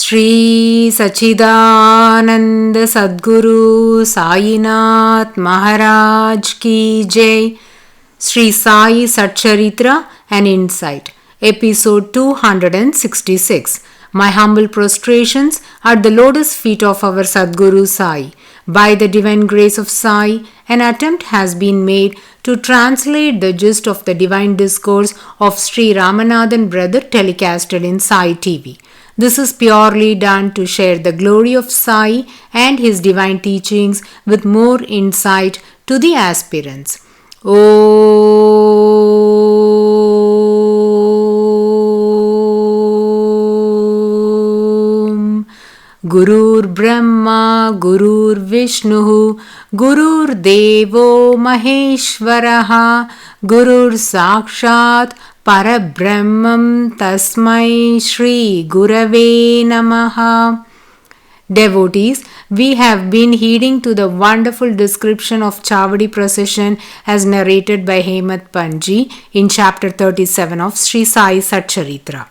Sri Sachidananda Sadguru Sainath Maharaj Ki Jai. Sri Sai SATCHARITRA, an Insight. Episode 266. My humble prostrations at the lotus feet of our Sadguru Sai. By the divine grace of Sai, an attempt has been made to translate the gist of the divine discourse of Sri Ramanathan brother telecasted in Sai TV. This is purely done to share the glory of Sai and his divine teachings with more insight to the aspirants. Om Gurur Brahma Gurur Vishnu Gurur Devo Maheshwaraha Gurur Sakshat Parabrahmam Tasmai Shri Gurave Namaha. Devotees, we have been heeding to the wonderful description of Chavadi procession as narrated by Hemat Panji in chapter 37 of Sri Sai SATCHARITRA.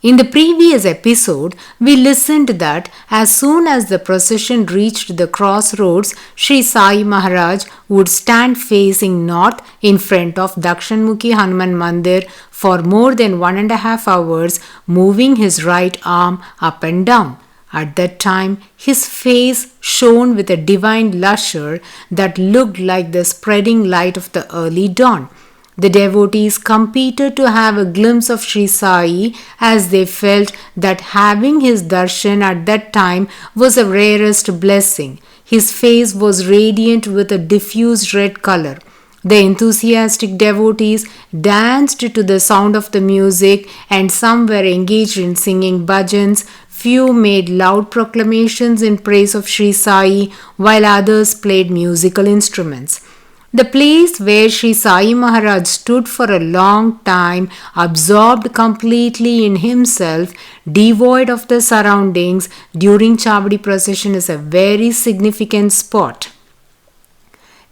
In the previous episode, we listened that as soon as the procession reached the crossroads, Sri Sai Maharaj would stand facing north in front of Dakshinmukhi Hanuman Mandir for more than 1.5 hours, moving his right arm up and down. At that time, his face shone with a divine lustre that looked like the spreading light of the early dawn. The devotees competed to have a glimpse of Sri Sai, as they felt that having his darshan at that time was the rarest blessing. His face was radiant with a diffuse red color. The enthusiastic devotees danced to the sound of the music, and some were engaged in singing bhajans. Few made loud proclamations in praise of Sri Sai, while others played musical instruments. The place where Sri Sai Maharaj stood for a long time, absorbed completely in himself, devoid of the surroundings during Chavadi procession, is a very significant spot.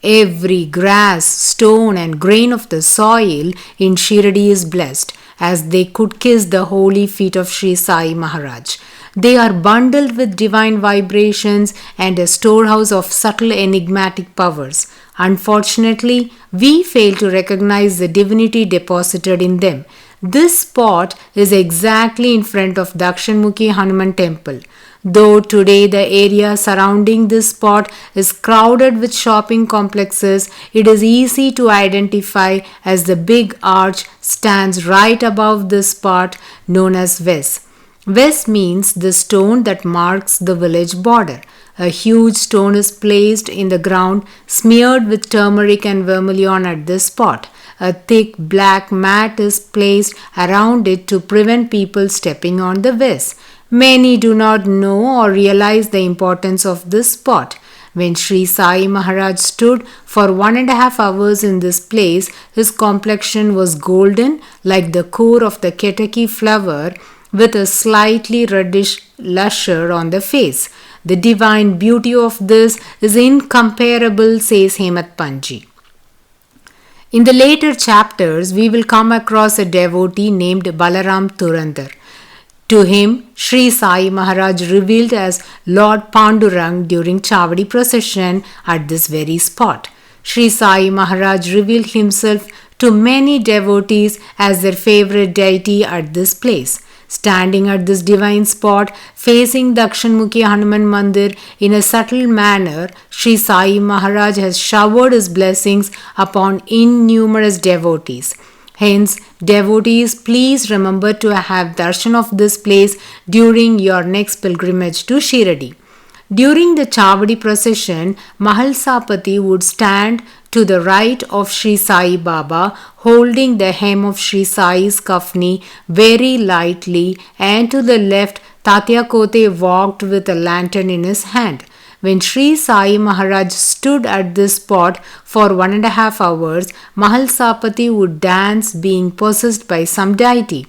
Every grass, stone and grain of the soil in Shirdi is blessed, as they could kiss the holy feet of Sri Sai Maharaj. They are bundled with divine vibrations and a storehouse of subtle enigmatic powers. Unfortunately, we fail to recognize the divinity deposited in them. This spot is exactly in front of Dakshinmukhi Hanuman temple. Though today the area surrounding this spot is crowded with shopping complexes, it is easy to identify as the big arch stands right above this spot known as Ves. Ves means the stone that marks the village border. A huge stone is placed in the ground, smeared with turmeric and vermilion at this spot. A thick black mat is placed around it to prevent people stepping on the Ves. Many do not know or realize the importance of this spot. When Sri Sai Maharaj stood for 1.5 hours in this place, his complexion was golden like the core of the ketaki flower, with a slightly reddish lustre on the face. The divine beauty of this is incomparable, says Hemat Panji. In the later chapters, we will come across a devotee named Balaram Turandar. To him, Sri Sai Maharaj revealed as Lord Pandurang during Chavadi procession at this very spot. Sri Sai Maharaj revealed himself to many devotees as their favorite deity at this place. Standing at this divine spot, facing Dakshinmukhi Hanuman Mandir in a subtle manner, Sri Sai Maharaj has showered his blessings upon innumerable devotees. Hence, devotees, please remember to have darshan of this place during your next pilgrimage to Shirdi. During the Chavadi procession, Mahalsapati would stand to the right of Sri Sai Baba, holding the hem of Sri Sai's kafni very lightly, and to the left, Tatya Kote walked with a lantern in his hand. When Sri Sai Maharaj stood at this spot for 1.5 hours, Mahalsapati would dance, being possessed by some deity.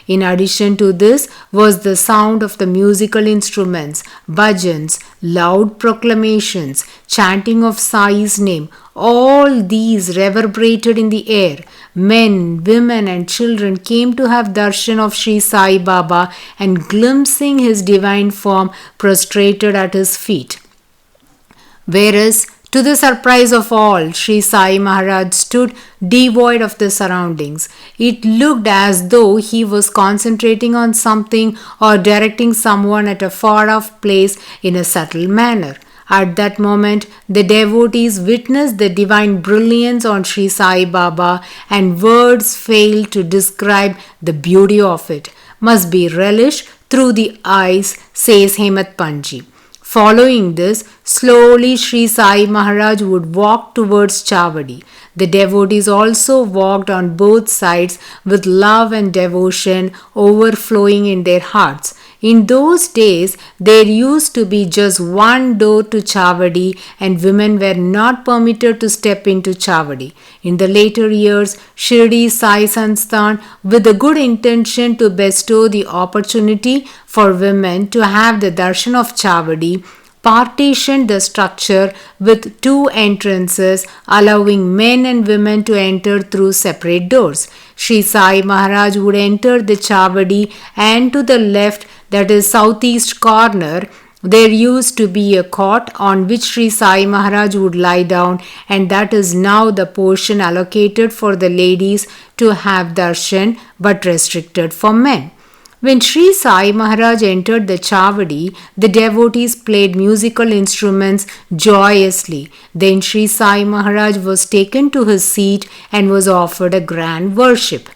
In addition to this was the sound of the musical instruments, bhajans, loud proclamations, chanting of Sai's name. All these reverberated in the air. Men, women and children came to have darshan of Sri Sai Baba and glimpsing his divine form prostrated at his feet. Whereas, to the surprise of all, Sri Sai Maharaj stood devoid of the surroundings. It looked as though he was concentrating on something or directing someone at a far-off place in a subtle manner. At that moment, the devotees witnessed the divine brilliance on Sri Sai Baba, and words fail to describe the beauty of it. Must be relished through the eyes, says Hemat Panji. Following this, slowly Sri Sai Maharaj would walk towards Chavadi. The devotees also walked on both sides with love and devotion overflowing in their hearts. In those days, there used to be just one door to Chavadi and women were not permitted to step into Chavadi. In the later years, Shirdi Sai Sansthan, with the good intention to bestow the opportunity for women to have the darshan of Chavadi, partitioned the structure with two entrances, allowing men and women to enter through separate doors. Sri Sai Maharaj would enter the Chavadi, and to the left, that is southeast corner, there used to be a cot on which Sri Sai Maharaj would lie down, and that is now the portion allocated for the ladies to have darshan but restricted for men. When Sri Sai Maharaj entered the Chavadi, the devotees played musical instruments joyously. Then Sri Sai Maharaj was taken to his seat and was offered a grand worship.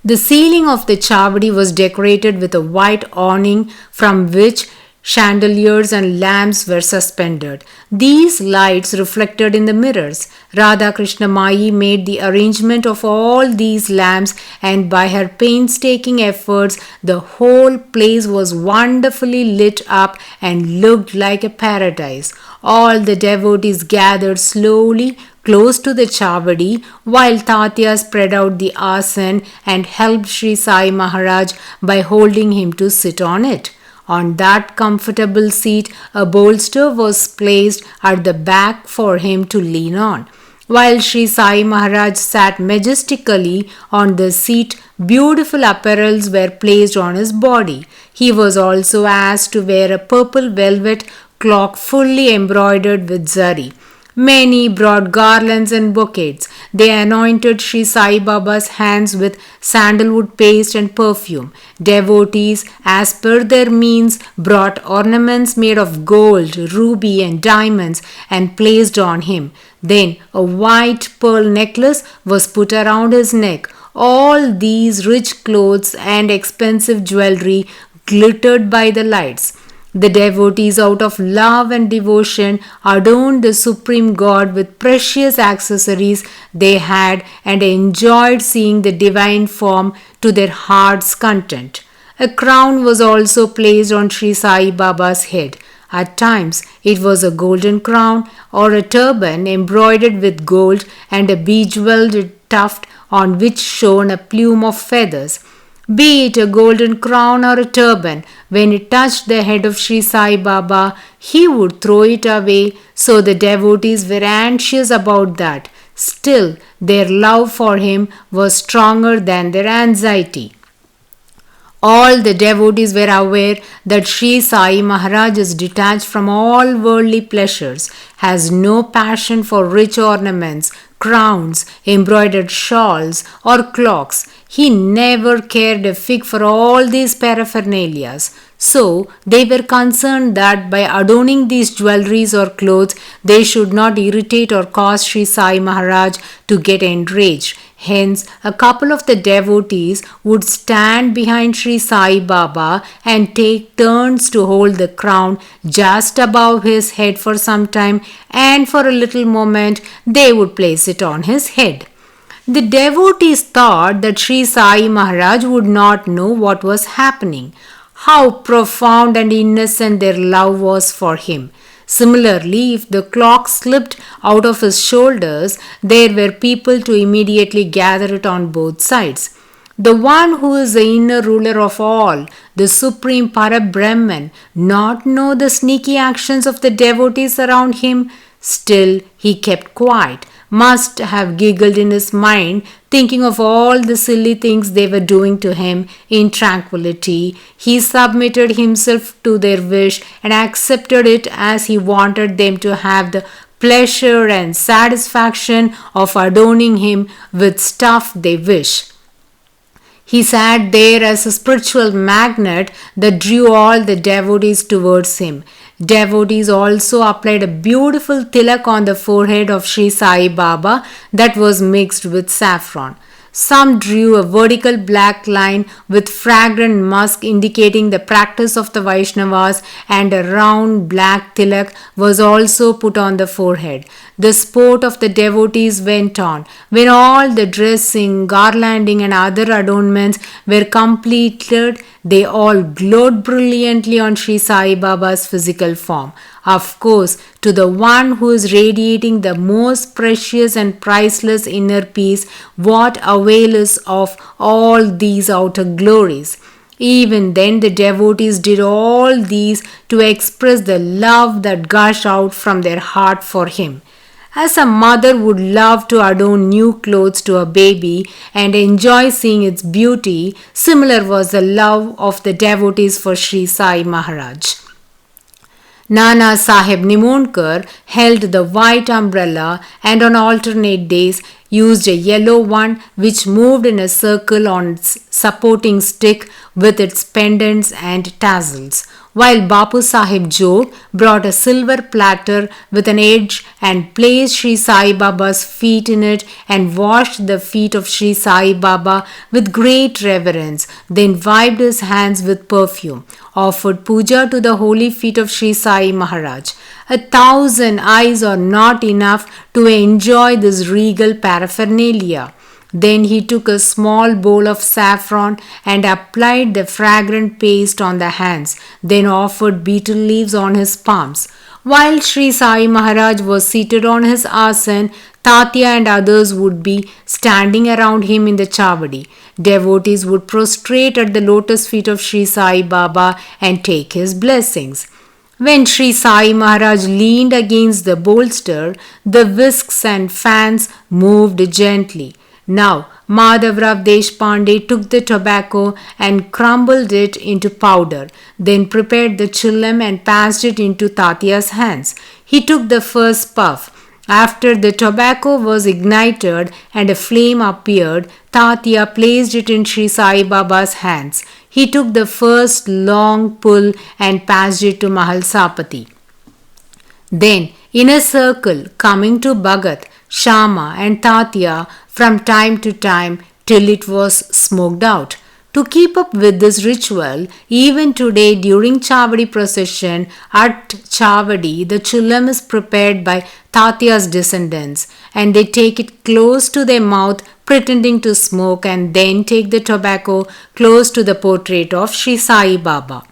The ceiling of the Chavadi was decorated with a white awning from which chandeliers and lamps were suspended. These lights reflected in the mirrors. Radha Krishna Mai made the arrangement of all these lamps, and by her painstaking efforts, the whole place was wonderfully lit up and looked like a paradise. All the devotees gathered slowly close to the Chavadi, while Tatya spread out the asan and helped Sri Sai Maharaj by holding him to sit on it. On that comfortable seat, a bolster was placed at the back for him to lean on. While Sri Sai Maharaj sat majestically on the seat, beautiful apparels were placed on his body. He was also asked to wear a purple velvet cloak fully embroidered with zari. Many brought garlands and bouquets. They anointed Sri Sai Baba's hands with sandalwood paste and perfume. Devotees, as per their means, brought ornaments made of gold, ruby and diamonds and placed on him. Then a white pearl necklace was put around his neck. All these rich clothes and expensive jewelry glittered by the lights. The devotees, out of love and devotion, adorned the Supreme God with precious accessories they had and enjoyed seeing the divine form to their heart's content. A crown was also placed on Sri Sai Baba's head. At times, it was a golden crown or a turban embroidered with gold and a bejeweled tuft on which shone a plume of feathers. Be it a golden crown or a turban, when it touched the head of Sri Sai Baba, he would throw it away, so the devotees were anxious about that. Still, their love for him was stronger than their anxiety. All the devotees were aware that Sri Sai Maharaj is detached from all worldly pleasures, has no passion for rich ornaments, crowns, embroidered shawls, or cloaks. He never cared a fig for all these paraphernalias. So, they were concerned that by adorning these jewelries or clothes, they should not irritate or cause Sri Sai Maharaj to get enraged. Hence, a couple of the devotees would stand behind Sri Sai Baba and take turns to hold the crown just above his head for some time, and for a little moment they would place it on his head. The devotees thought that Sri Sai Maharaj would not know what was happening. How profound and innocent their love was for him. Similarly, if the cloak slipped out of his shoulders, there were people to immediately gather it on both sides. the one who is the inner ruler of all, the supreme Parabrahman, not know the sneaky actions of the devotees around him? Still he kept quiet, must have giggled in his mind, thinking of all the silly things they were doing to him in tranquility. He submitted himself to their wish and accepted it as he wanted them to have the pleasure and satisfaction of adorning him with stuff they wish. He sat there as a spiritual magnet that drew all the devotees towards him. Devotees also applied a beautiful tilak on the forehead of Sri Sai Baba that was mixed with saffron. Some drew a vertical black line with fragrant musk indicating the practice of the Vaishnavas, and a round black tilak was also put on the forehead. The sport of the devotees went on. When all the dressing, garlanding and other adornments were completed, they all glowed brilliantly on Sri Sai Baba's physical form. Of course, to the one who is radiating the most precious and priceless inner peace, what avail is of all these outer glories? Even then, the devotees did all these to express the love that gushed out from their heart for him. As a mother would love to adorn new clothes to a baby and enjoy seeing its beauty, similar was the love of the devotees for Sri Sai Maharaj. Nana Sahib Nimonkar held the white umbrella and on alternate days used a yellow one which moved in a circle on its supporting stick with its pendants and tassels, while Bapu Sahib Jog brought a silver platter with an edge and placed Sri Sai Baba's feet in it and washed the feet of Sri Sai Baba with great reverence, then wiped his hands with perfume, offered puja to the holy feet of Sri Sai Maharaj. 1,000 eyes are not enough to enjoy this regal paraphernalia. Then he took a small bowl of saffron and applied the fragrant paste on the hands, then offered betel leaves on his palms. While Sri Sai Maharaj was seated on his asan, Tatya and others would be standing around him in the chavadi. Devotees would prostrate at the lotus feet of Sri Sai Baba and take his blessings. When Sri Sai Maharaj leaned against the bolster, the whisks and fans moved gently. Now, Madhavrao Deshpande took the tobacco and crumbled it into powder, then prepared the chillam and passed it into Tatya's hands. He took the first puff. After the tobacco was ignited and a flame appeared, Tatya placed it in Sri Sai Baba's hands. He took the first long pull and passed it to Mahalsapati. Then, in a circle, coming to Bhagat, Shama and Tatya from time to time till it was smoked out. To keep up with this ritual, even today during Chavadi procession at Chavadi, the chillam is prepared by Tatya's descendants and they take it close to their mouth pretending to smoke and then take the tobacco close to the portrait of Sri Sai Baba.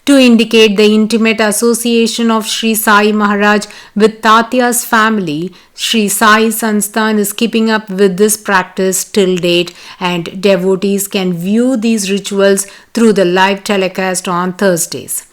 To indicate the intimate association of Sri Sai Maharaj with Tatya's family, Sri Sai Sansthan is keeping up with this practice till date, and devotees can view these rituals through the live telecast on Thursdays.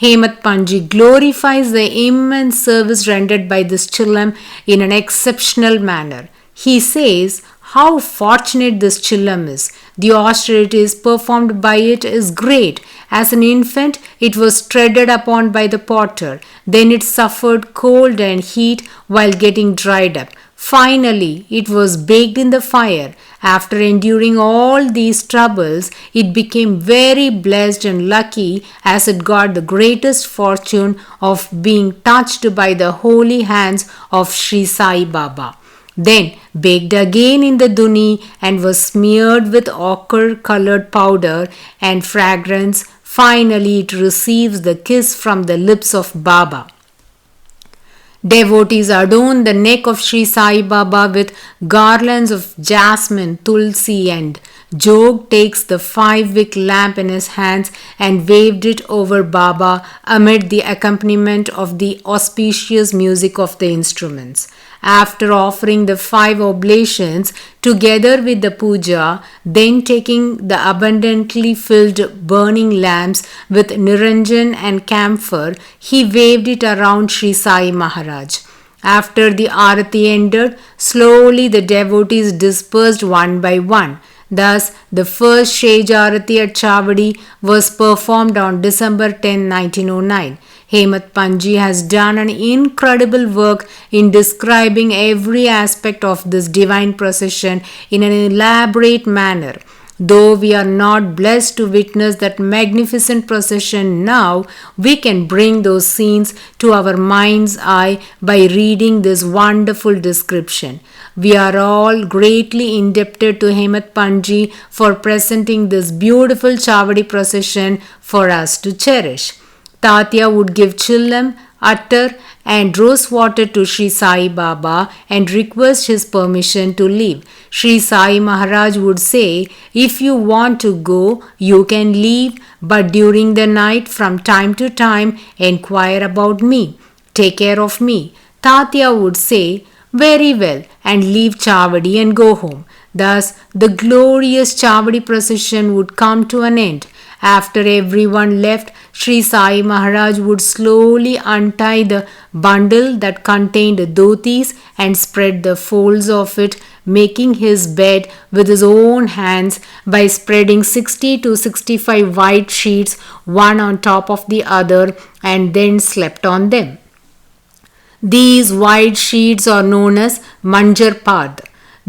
Hemat Panji glorifies the immense service rendered by this chillam in an exceptional manner. He says, how fortunate this chillam is. The austerities performed by it is great. As an infant, it was treaded upon by the potter. Then it suffered cold and heat while getting dried up. Finally, it was baked in the fire. After enduring all these troubles, it became very blessed and lucky as it got the greatest fortune of being touched by the holy hands of Sri Sai Baba. Then baked again in the duni and was smeared with ochre-colored powder and fragrance. Finally, it receives the kiss from the lips of Baba. Devotees adorn the neck of Sri Sai Baba with garlands of jasmine, tulsi and Jog takes the 5-wick lamp in his hands and waved it over Baba amid the accompaniment of the auspicious music of the instruments. After offering the 5 oblations together with the puja, then taking the abundantly filled burning lamps with niranjan and camphor, he waved it around Sri Sai Maharaj. After the arati ended, slowly the devotees dispersed one by one. Thus, the first Shej Arati at Chavadi was performed on December 10, 1909. Hemat Panji has done an incredible work in describing every aspect of this divine procession in an elaborate manner. Though we are not blessed to witness that magnificent procession now, we can bring those scenes to our mind's eye by reading this wonderful description. We are all greatly indebted to Hemat Panji for presenting this beautiful Chavadi procession for us to cherish. Tatya would give chillam, attar and rose water to Sri Sai Baba and request his permission to leave. Sri Sai Maharaj would say, "If you want to go, you can leave, but during the night from time to time inquire about me. Take care of me." Tatya would say, "Very well," and leave Chavadi and go home. Thus, the glorious Chavadi procession would come to an end. After everyone left, Sri Sai Maharaj would slowly untie the bundle that contained dhotis and spread the folds of it, making his bed with his own hands by spreading 60 to 65 white sheets one on top of the other, and then slept on them. These white sheets are known as manjar pad.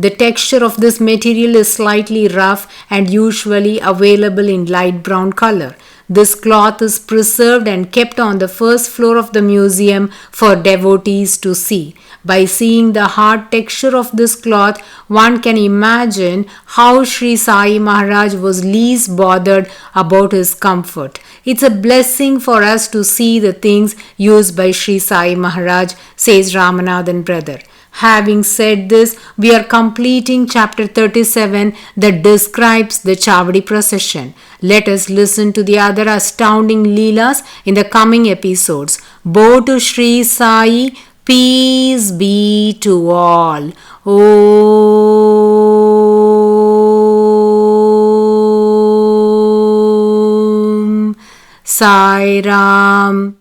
The texture of this material is slightly rough and usually available in light brown color. This cloth is preserved and kept on the first floor of the museum for devotees to see. By seeing the hard texture of this cloth, one can imagine how Sri Sai Maharaj was least bothered about his comfort. It's a blessing for us to see the things used by Sri Sai Maharaj, says Ramanathan brother. Having said this, we are completing chapter 37 that describes the Chavadi procession. Let us listen to the other astounding Leelas in the coming episodes. Bo to Sri Sai, peace be to all. Om Sai Ram.